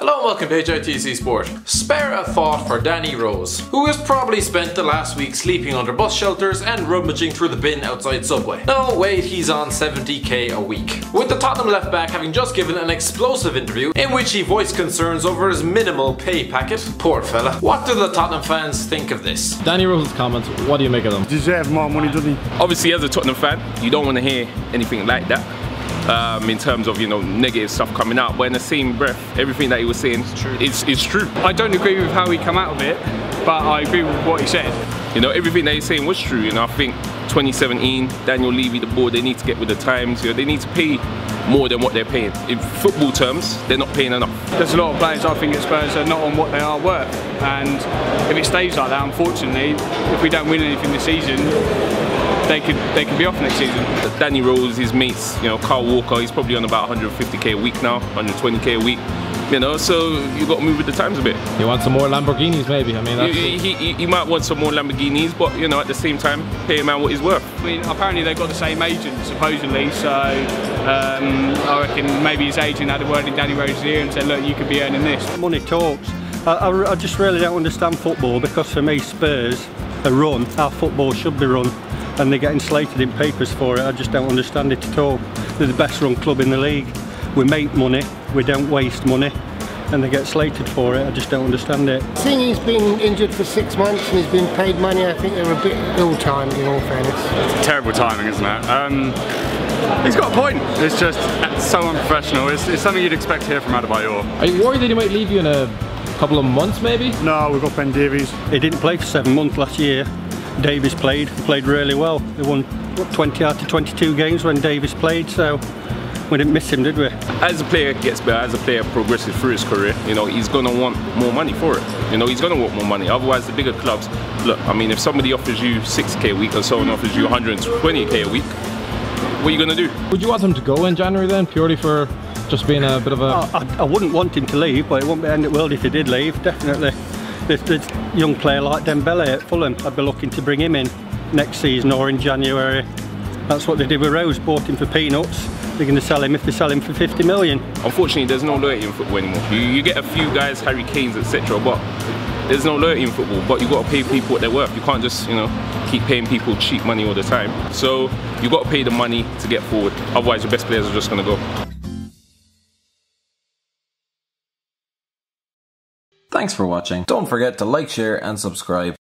Hello and welcome to HITC Sport. Spare a thought for Danny Rose, who has probably spent the last week sleeping under bus shelters and rummaging through the bin outside Subway. No, wait, he's on 70k a week. With the Tottenham left back having just given an explosive interview in which he voiced concerns over his minimal pay packet. Poor fella. What do the Tottenham fans think of this? Danny Rose's comments, what do you make of them? Deserves more money, doesn't he? Obviously, as a Tottenham fan, you don't want to hear anything like that. In terms of, negative stuff coming out, but in the same breath, everything that he was saying is true. I don't agree with how he come out of it, but I agree with what he said. Everything that he's saying was true. I think 2017, Daniel Levy, the board, they need to get with the times. They need to pay more than what they're paying. In football terms, they're not paying enough. There's a lot of players I think at Spurs are not on what they are worth, and if it stays like that, unfortunately, if we don't win anything this season, they could be off next season. Danny Rose, his mates, Carl Walker, he's probably on about 150k a week now, 120k a week. So you got to move with the times a bit. You want some more Lamborghinis, maybe? I mean, that's... he might want some more Lamborghinis, but at the same time, pay him out what he's worth. I mean, apparently they've got the same agent, supposedly. So I reckon maybe his agent had a word in Danny Rose's ear and said, "Look, you could be earning this." Money talks. I just really don't understand football, because for me, Spurs are run how football should be run, and they're getting slated in papers for it. I just don't understand it at all. They're the best run club in the league. We make money, we don't waste money, and they get slated for it. I just don't understand it. Seeing he's been injured for 6 months and he's been paid money, I think they're a bit ill-timed, in all fairness. It's terrible timing, isn't it? He's got a point. It's just so unprofessional. It's something you'd expect to hear from Adebayor. Are you worried that he might leave you in a couple of months, maybe? No, we've got Ben Davies. He didn't play for 7 months last year. Davies played really well. They won, what, 20 out of 22 games when Davies played, so we didn't miss him, did we? As a player gets better, as a player progresses through his career, he's going to want more money for it. He's going to want more money. Otherwise, the bigger clubs, look, I mean, if somebody offers you 60k a week and someone offers you 120k a week, what are you going to do? Would you want him to go in January then, purely for just being a bit of a... I wouldn't want him to leave, but it wouldn't be the end of the world if he did leave, definitely. There's a young player like Dembele at Fulham, I'd be looking to bring him in next season or in January. That's what they did with Rose, bought him for peanuts. They're going to sell him if they sell him for 50 million. Unfortunately, there's no loyalty in football anymore. You get a few guys, Harry Kane's, etc., but there's no loyalty in football. But you've got to pay people what they're worth. You can't just, keep paying people cheap money all the time. So you've got to pay the money to get forward. Otherwise, your best players are just going to go. Thanks for watching. Don't forget to like, share and subscribe.